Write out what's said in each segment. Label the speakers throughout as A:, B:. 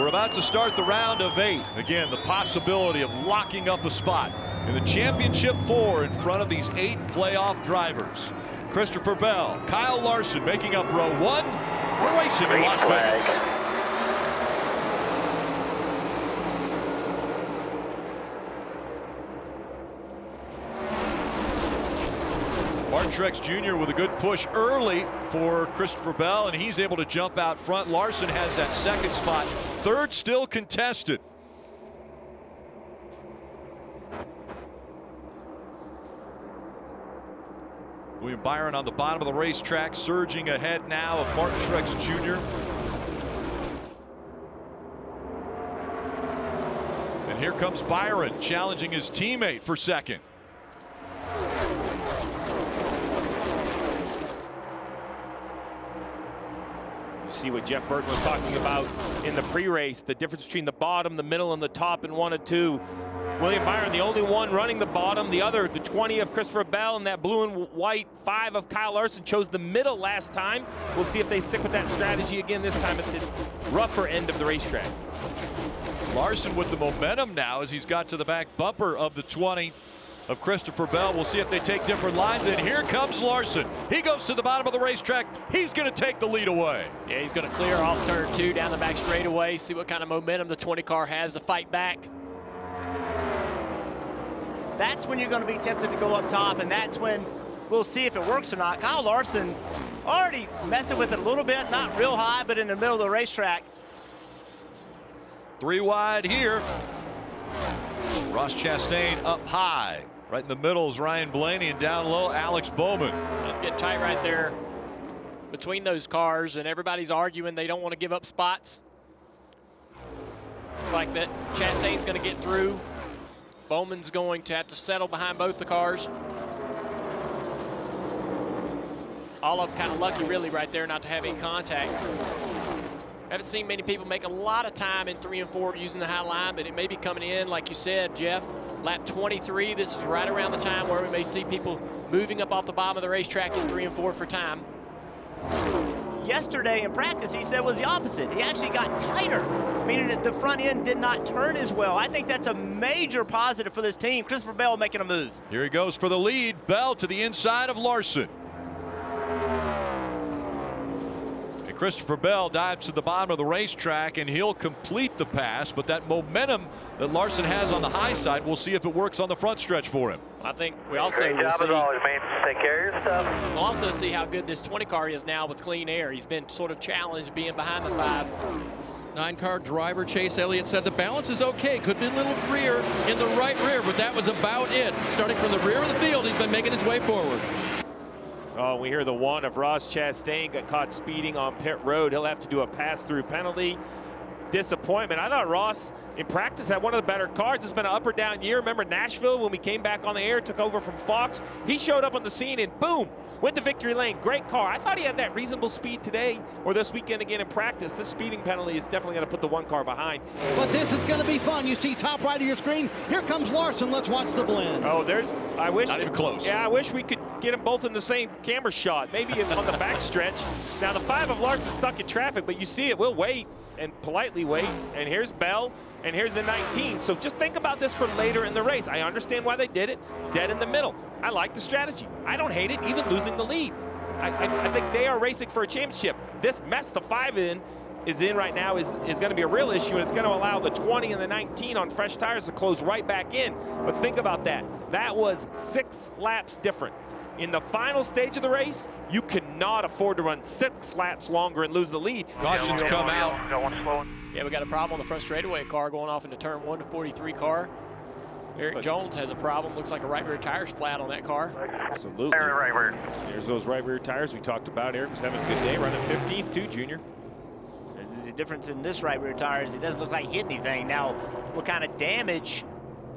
A: We're about to start the round of 8. Again, the possibility of locking up a spot in the championship 4 in front of these 8 playoff drivers. Christopher Bell, Kyle Larson making up row 1. We're racing in Las Vegas. Martin Truex Jr. with a good push early for Christopher Bell, and he's able to jump out front. Larson has that second spot. Third still contested. William Byron on the bottom of the racetrack, surging ahead now of Martin Truex Jr. And here comes Byron challenging his teammate for second.
B: See what Jeff Burton was talking about in the pre-race, the difference between the bottom, the middle, and the top in 1 and 2. William Byron, the only one running the bottom. The other, the 20 of Christopher Bell and that blue and white 5 of Kyle Larson, chose the middle last time. We'll see if they stick with that strategy again this time at the rougher end of the racetrack.
A: Larson with the momentum now as he's got to the back bumper of the 20 of Christopher Bell. We'll see if they take different lines, and here comes Larson. He goes to the bottom of the racetrack. He's going to take the lead away.
C: Yeah, he's going to clear off turn 2 down the back straightaway, see what kind of momentum the 20 car has to fight back. That's when you're going to be tempted to go up top, and that's when we'll see if it works or not. Kyle Larson already messing with it a little bit, not real high, but in the middle of the racetrack.
A: 3 wide here. Ross Chastain up high. Right in the middle is Ryan Blaney, and down low, Alex Bowman.
C: It's getting tight right there between those cars, and everybody's arguing they don't want to give up spots. It's like that Chastain's going to get through. Bowman's going to have to settle behind both the cars. All of them kind of lucky, really, right there, not to have any contact. Haven't seen many people make a lot of time in 3 and 4 using the high line, but it may be coming in, like you said, Jeff. Lap 23, this is right around the time where we may see people moving up off the bottom of the racetrack in 3 and 4 for time. Yesterday in practice, he said was the opposite. He actually got tighter, meaning that the front end did not turn as well. I think that's a major positive for this team. Christopher Bell making a move.
A: Here he goes for the lead. Bell to the inside of Larson. Christopher Bell dives to the bottom of the racetrack, and he'll complete the pass, but that momentum that Larson has on the high side, we'll see if it works on the front stretch for him.
C: I think we also will see, take care of your stuff. We'll also see how good this 20 car is now with clean air. He's been sort of challenged being behind the 5.
D: 9-car driver Chase Elliott said the balance is okay. Could be a little freer in the right rear, but that was about it. Starting from the rear of the field, he's been making his way forward.
B: Oh, we hear the 1 of Ross Chastain got caught speeding on pit road. He'll have to do a pass-through penalty. Disappointment. I thought Ross in practice had one of the better cars. It's been an up or down year. Remember Nashville when we came back on the air, took over from Fox? He showed up on the scene and boom, went to victory lane. Great car. I thought he had that reasonable speed today or this weekend again in practice. This speeding penalty is definitely going to put the 1 car behind.
E: But this is going to be fun. You see top right of your screen. Here comes Larson. Let's watch the blend.
B: Oh, there's, I wish.
A: Not even close.
B: Yeah, I wish we could get them both in the same camera shot. Maybe it's on the back stretch. Now the 5 of Larson stuck in traffic, but you see it. We'll wait and politely wait. And here's Bell, and here's the 19. So just think about this for later in the race. I understand why they did it. Dead in the middle. I like the strategy. I don't hate it, even losing the lead. I think they are racing for a championship. This mess the 5 is in right now is going to be a real issue, and it's going to allow the 20 and the 19 on fresh tires to close right back in. But think about that. That was 6 laps different. In the final stage of the race, you cannot afford to run 6 laps longer and lose the lead.
A: Cautions come out.
C: Yeah, we got a problem on the front straightaway car going off into turn 1 to 43 car. Eric Jones has a problem. Looks like a right rear tire's flat on that car.
B: Absolutely.
F: Right rear.
B: There's those right rear tires we talked about. Eric was having a good day, running 15th too, Junior.
C: The difference in this right rear tire is it doesn't look like he hit anything. Now, what kind of damage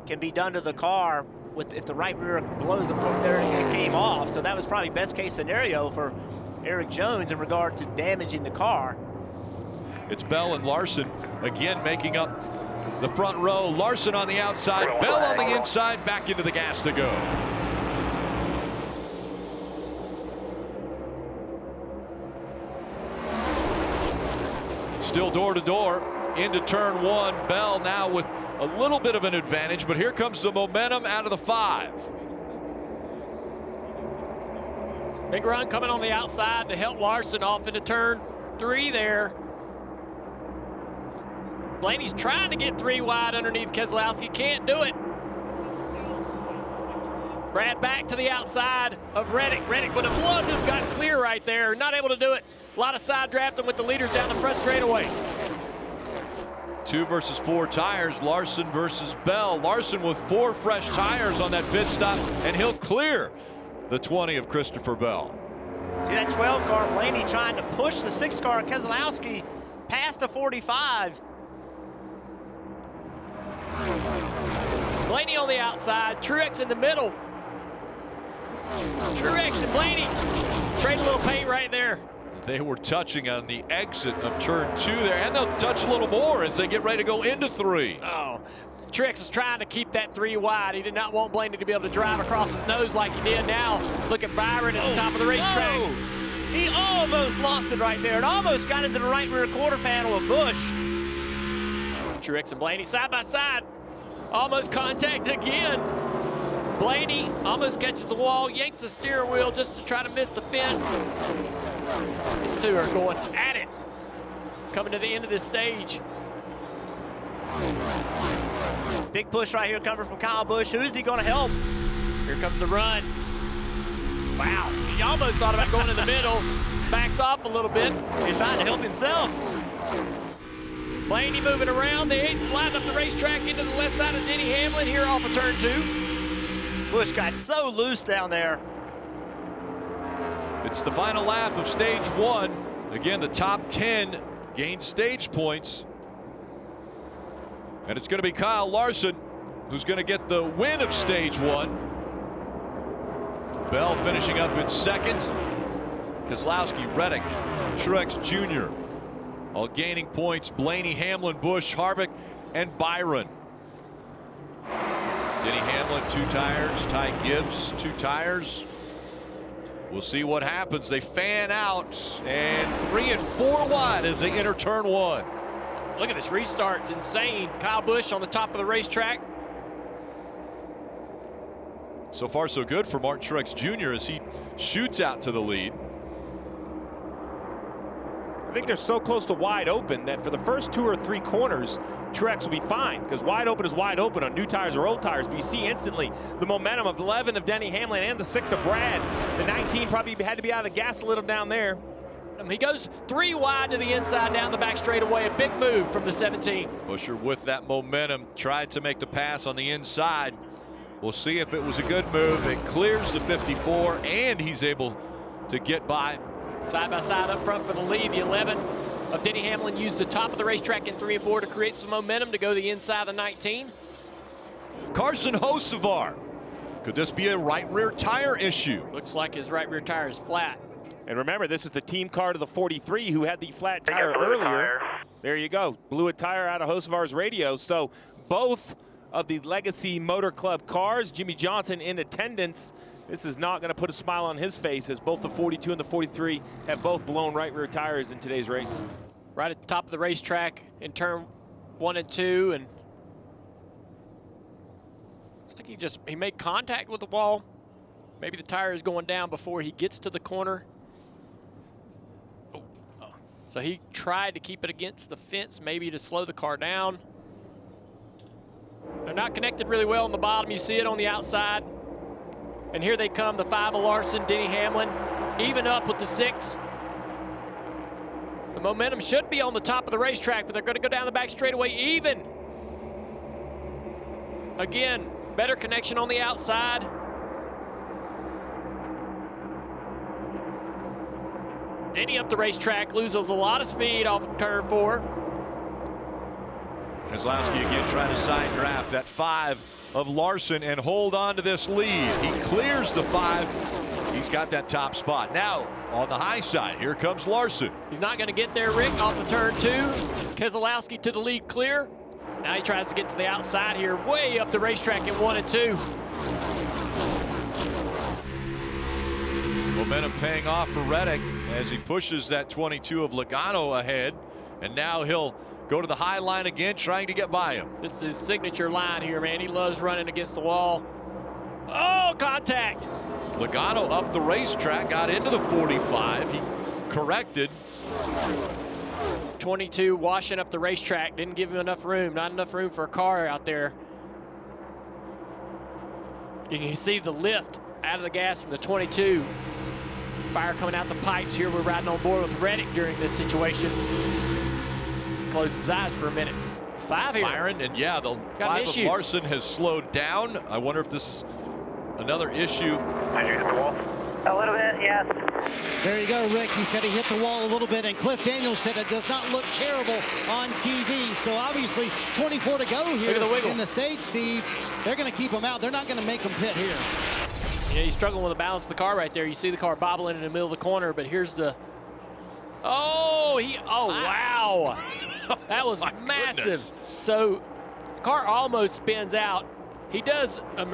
C: can be done to the car if the right rear blows up there and it came off? So that was probably best case scenario for Eric Jones in regard to damaging the car.
A: It's Bell and Larson again making up the front row. Larson on the outside, Bell on the inside, back into the gas to go. Still door to door. into turn 1. Bell now with a little bit of an advantage, but here comes the momentum out of the 5.
C: Big run coming on the outside to help Larson off into turn 3 there. Blaney's trying to get 3 wide underneath Keselowski, can't do it. Brad back to the outside of Reddick. Reddick would have loved to have gotten clear right there. Not able to do it. A lot of side drafting with the leaders down the front straightaway.
A: 2 versus 4 tires, Larson versus Bell. Larson with 4 fresh tires on that pit stop, and he'll clear the 20 of Christopher Bell.
F: See that 12 car, Blaney trying to push the 6 car, Keselowski, past the 45.
C: Blaney on the outside, Truex in the middle. Truex and Blaney trade a little paint right there.
A: They were touching on the exit of turn 2 there, and they'll touch a little more as they get ready to go into 3.
C: Oh, Truex is trying to keep that 3 wide. He did not want Blaney to be able to drive across his nose like he did. Now look at Byron at the top of the racetrack.
F: Oh, he almost lost it right there. It almost got into the right rear quarter panel of Busch.
C: Truex and Blaney side by side. Almost contact again. Blaney almost catches the wall, yanks the steering wheel just to try to miss the fence. These 2 are going at it. Coming to the end of this stage.
F: Big push right here coming from Kyle Busch. Who's he going to help?
C: Here comes the run. Wow, he almost thought about going in the middle. Backs off a little bit.
F: He's trying to help himself.
C: Blaney moving around. The 8 sliding up the racetrack into the left side of Denny Hamlin here off of turn 2.
F: Busch got so loose down there.
A: It's the final lap of stage 1. Again, the top 10 gain stage points. And it's going to be Kyle Larson who's going to get the win of stage 1. Bell finishing up in 2nd. Keselowski, Reddick, Truex Jr. all gaining points. Blaney, Hamlin, Busch, Harvick, and Byron. Denny Hamlin, 2 tires. Ty Gibbs, 2 tires. We'll see what happens. They fan out, and 3 and 4 wide as they enter turn 1.
C: Look at this restart. It's insane. Kyle Busch on the top of the racetrack.
A: So far, so good for Martin Truex Jr. as he shoots out to the lead.
B: I think they're so close to wide open that for the first 2 or 3 corners, Truex will be fine, because wide open is wide open on new tires or old tires. But you see instantly the momentum of 11 of Denny Hamlin and the 6 of Brad. The 19 probably had to be out of the gas a little down there.
C: He goes 3 wide to the inside down the back straightaway. A big move from the 17.
A: Buescher with that momentum tried to make the pass on the inside. We'll see if it was a good move. It clears the 54, and he's able to get by.
C: Side by side up front for the lead. The 11 of Denny Hamlin used the top of the racetrack in 3 and 4 to create some momentum to go the inside of the 19.
A: Carson Hocevar. Could this be a right rear tire issue?
C: Looks like his right rear tire is flat.
B: And remember, this is the team car to the 43 who had the flat tire earlier. There you go. Blew a tire out of Hocevar's radio. So both of the Legacy Motor Club cars, Jimmy Johnson in attendance. This is not going to put a smile on his face, as both the 42 and the 43 have both blown right rear tires in today's race.
C: Right at the top of the racetrack in turn 1 and 2, and it's like he made contact with the wall. Maybe the tire is going down before he gets to the corner. So he tried to keep it against the fence, maybe to slow the car down. They're not connected really well on the bottom. You see it on the outside. And here they come, the 5 of Larson, Denny Hamlin, even up with the 6. The momentum should be on the top of the racetrack, but they're going to go down the back straightaway even. Again, better connection on the outside. Denny up the racetrack, loses a lot of speed off of turn 4.
A: Keselowski again trying to side draft that 5 of Larson and hold on to this lead. He clears the 5. He's got that top spot. Now on the high side, here comes Larson.
C: He's not going to get there, Rick, off of turn 2. Keselowski to the lead clear. Now he tries to get to the outside here, way up the racetrack in 1 and 2.
A: Momentum paying off for Reddick as he pushes that 22 of Logano ahead. And now he'll go to the high line again, trying to get by him.
C: This is his signature line here, man. He loves running against the wall. Oh, contact.
A: Logano up the racetrack, got into the 45. He corrected.
C: 22 washing up the racetrack. Didn't give him enough room. Not enough room for a car out there. You can see the lift out of the gas from the 22. Fire coming out the pipes here. We're riding on board with Reddick during this situation. Closed his eyes for a minute. 5 here.
A: Byron, and yeah, the 5 of Larson has slowed down. I wonder if this is another issue.
G: Did you hit the wall?
H: A little bit, yes.
E: There you go, Rick. He said he hit the wall a little bit, and Cliff Daniels said it does not look terrible on TV. So obviously 24 to go here in the stage, Steve. They're going to keep him out. They're not going to make him pit here.
C: Yeah, he's struggling with the balance of the car right there. You see the car bobbling in the middle of the corner, but here's the... Oh, wow. That was massive.
A: Goodness.
C: So the car almost spins out. He does a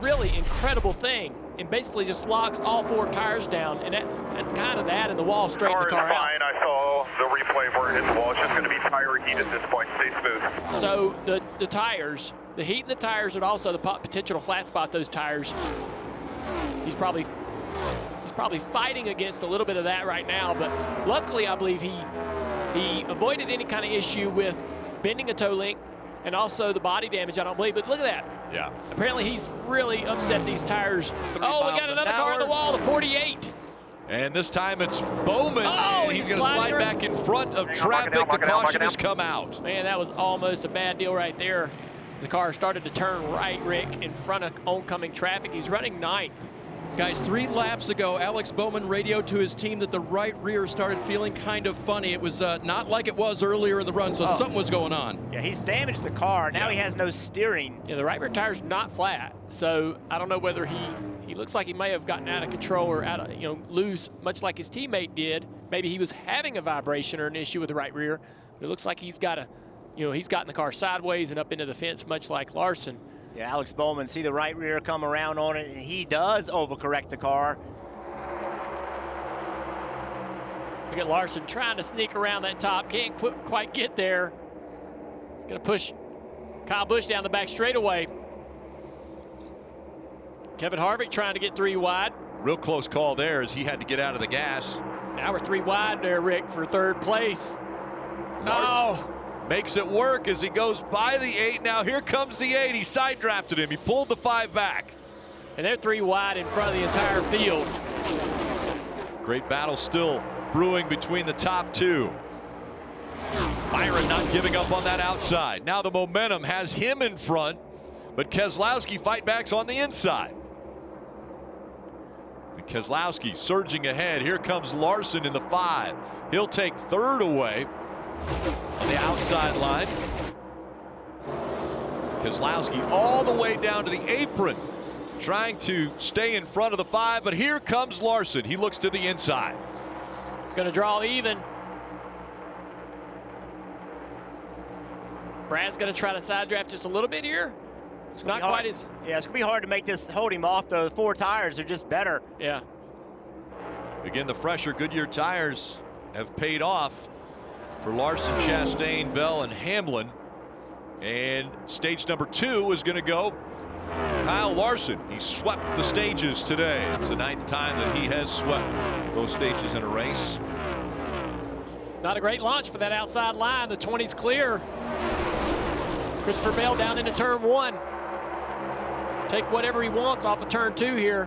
C: really incredible thing and basically just locks all 4 tires down, and that and the wall straightened the car out.
G: Fine. I saw the replay where it hit the wall. It's just going to be tire heat at this point. Stay smooth.
C: So the tires, the heat in the tires, and also the potential to flat spot those tires. He's probably fighting against a little bit of that right now, but luckily I believe he avoided any kind of issue with bending a toe link and also the body damage, I don't believe. But look at that.
A: Yeah.
C: Apparently he's really upset these tires. Oh, we got another car on the wall, the 48.
A: And this time it's Bowman,
C: and
A: he's going to slide back in front of traffic. The caution has come out.
C: Man, that was almost a bad deal right there. The car started to turn right, Rick, in front of oncoming traffic. He's running 9th.
D: Guys, 3 laps ago, Alex Bowman radioed to his team that the right rear started feeling kind of funny. It was not like it was earlier in the run, so something was going on.
F: Yeah, he's damaged the car. Now he has no steering.
C: Yeah, the right rear tire's not flat, so I don't know whether he looks like he may have gotten out of control or out of, loose, much like his teammate did. Maybe he was having a vibration or an issue with the right rear, but it looks like he's got he's gotten the car sideways and up into the fence, much like Larson.
F: Yeah, Alex Bowman, see the right rear come around on it, and he does overcorrect the car.
C: Look at Larson trying to sneak around that top. Can't quite get there. He's going to push Kyle Busch down the back straightaway. Kevin Harvick trying to get 3 wide.
A: Real close call there as he had to get out of the gas.
C: Now we're 3 wide there, Rick, for 3rd place. No.
A: Makes it work as he goes by the 8. Now here comes the 8. He side drafted him. He pulled the 5 back.
C: And they're 3 wide in front of the entire field.
A: Great battle still brewing between the top 2. Byron not giving up on that outside. Now the momentum has him in front, but Keselowski fight backs on the inside. And Keselowski surging ahead. Here comes Larson in the 5. He'll take 3rd away on the outside line. Keselowski all the way down to the apron, trying to stay in front of the 5, but here comes Larson. He looks to the inside.
C: It's going to draw even. Brad's going to try to side draft just a little bit here. It's not quite as...
F: Yeah, it's going to be hard to make this, hold him off, though. The 4 tires are just better.
C: Yeah.
A: Again, the fresher Goodyear tires have paid off for Larson, Chastain, Bell, and Hamlin. And stage number 2 is going to go Kyle Larson. He swept the stages today. It's the 9th time that he has swept those stages in a race.
C: Not a great launch for that outside line. The 20's clear. Christopher Bell down into turn 1. Take whatever he wants off of turn 2 here.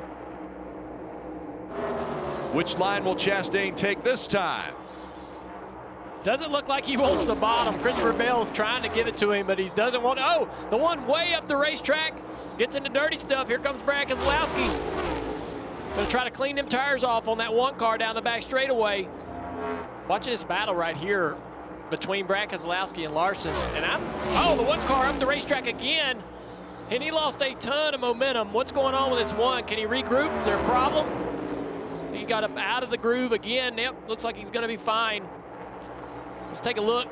A: Which line will Chastain take this time?
C: Doesn't look like he wants the bottom. Christopher Bell's trying to give it to him, but he doesn't want. Oh, the one way up the racetrack gets into dirty stuff. Here comes Brad Keselowski. Gonna try to clean them tires off on that 1 car down the back straightaway. Watching this battle right here between Brad Keselowski and Larson. And the 1 car up the racetrack again. And he lost a ton of momentum. What's going on with this 1? Can he regroup? Is there a problem? He got up out of the groove again. Yep, looks like he's gonna be fine. Let's take a look.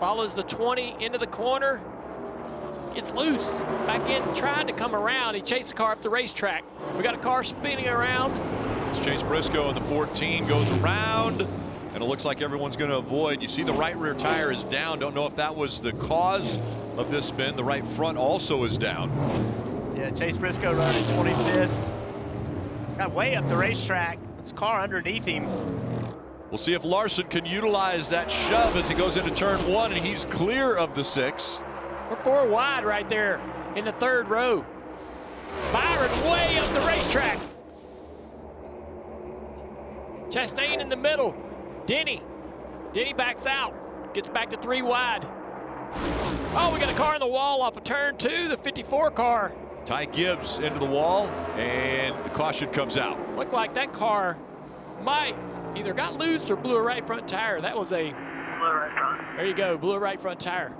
C: Follows the 20 into the corner. Gets loose. Back in, trying to come around. He chased the car up the racetrack. We got a car spinning around.
A: Chase Briscoe in the 14 goes around and it looks like everyone's going to avoid. You see the right rear tire is down. Don't know if that was the cause of this spin. The right front also is down.
F: Yeah, Chase Briscoe running 25th. Got way up the racetrack. His car underneath him.
A: We'll see if Larson can utilize that shove as he goes into turn 1, and he's clear of the 6.
C: We're 4 wide right there in the 3rd row. Byron way up the racetrack. Chastain in the middle. Denny backs out. Gets back to 3 wide. Oh, we got a car in the wall off of turn 2, the 54 car.
A: Ty Gibbs into the wall, and the caution comes out.
C: Looked like that car might either got loose or blew a right front tire. That was a...
G: Blew a right front.
C: There you go, blew a right front tire.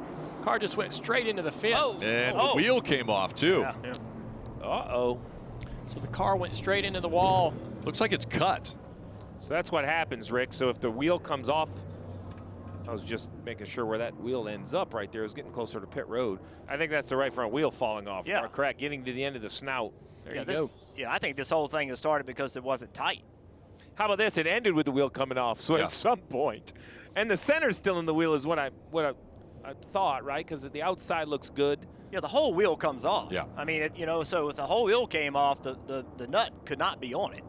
C: Car just went straight into the fence.
F: Oh.
A: And the wheel came off, too.
F: Yeah.
B: Uh-oh.
C: So the car went straight into the wall.
A: Looks like it's cut.
B: So that's what happens, Rick. So if the wheel comes off, I was just making sure where that wheel ends up right there. It was getting closer to pit road. I think that's the right front wheel falling off.
F: Yeah.
B: Or correct, getting to the end of the snout. There you go.
F: Yeah, I think this whole thing has started because it wasn't tight.
B: How about this? It ended with the wheel coming off. So
A: Yeah.
B: at some point, and the center's still in the wheel is what I thought, right? Because the outside looks good.
F: Yeah, the whole wheel comes off.
A: Yeah.
F: I mean, you know, so if the whole wheel came off, the nut could not be on it.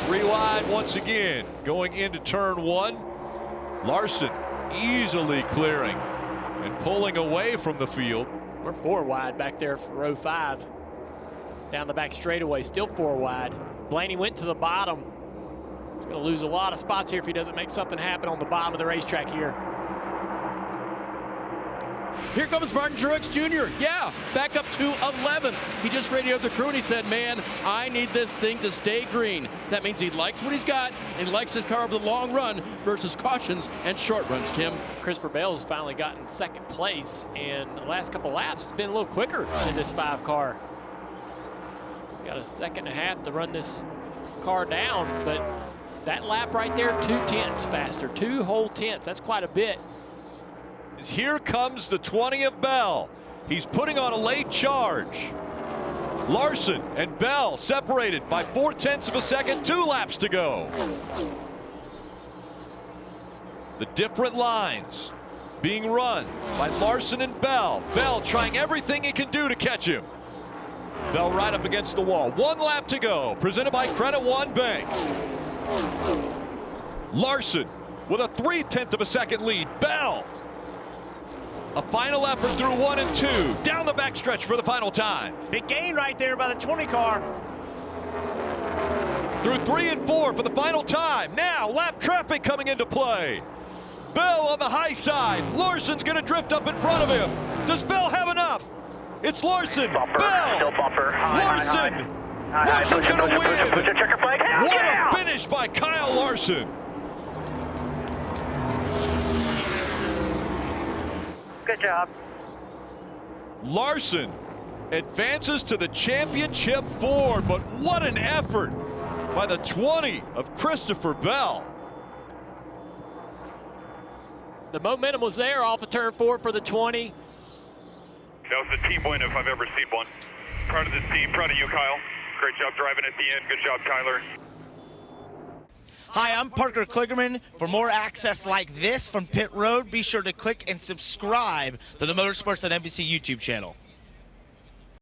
A: 3 wide once again, going into turn 1. Larson easily clearing and pulling away from the field.
C: We're 4 wide back there for row 5. Down the back straightaway, still 4 wide. Blaney went to the bottom. He's going to lose a lot of spots here if he doesn't make something happen on the bottom of the racetrack here.
D: Here comes Martin Truex Jr. Yeah, back up to 11th. He just radioed the crew and he said, man, I need this thing to stay green. That means he likes what he's got and he likes his car over the long run versus cautions and short runs, Kim.
C: Christopher Bell's finally gotten 2nd place, and the last couple laps has been a little quicker in this 5 car. He's got a 2.5 to run this car down, but that lap right there, 2 tenths faster, 2 whole tenths. That's quite a bit.
A: Here comes the 20 of Bell. He's putting on a late charge. Larson and Bell separated by 0.4 of a second, 2 laps to go. The different lines being run by Larson and Bell. Bell trying everything he can do to catch him. Bell right up against the wall. 1 lap to go, presented by Credit One Bank. Larson with a 0.3 of a second lead. Bell, a final effort through 1 and 2. Down the backstretch for the final time.
F: Big gain right there by the 20 car.
A: Through 3 and 4 for the final time. Now lap traffic coming into play. Bell on the high side. Larson's going to drift up in front of him. Does Bell have enough? It's Larson.
G: Bumper,
A: Bell.
G: still bumper.
A: Larson. Larson's going to win.
G: Push it, checker flag. Hell
A: What
G: yeah!
A: a finish by Kyle Larson.
G: Good job.
A: Larson advances to the championship 4, but what an effort by the 20 of Christopher Bell.
C: The momentum was there off of turn 4 for the 20.
G: That was a team win if I've ever seen one. Proud of this team, proud of you, Kyle. Great job driving at the end. Good job, Tyler.
H: Hi, I'm Parker Kligerman. For more access like this from Pit Road, be sure to click and subscribe to the Motorsports on NBC YouTube channel.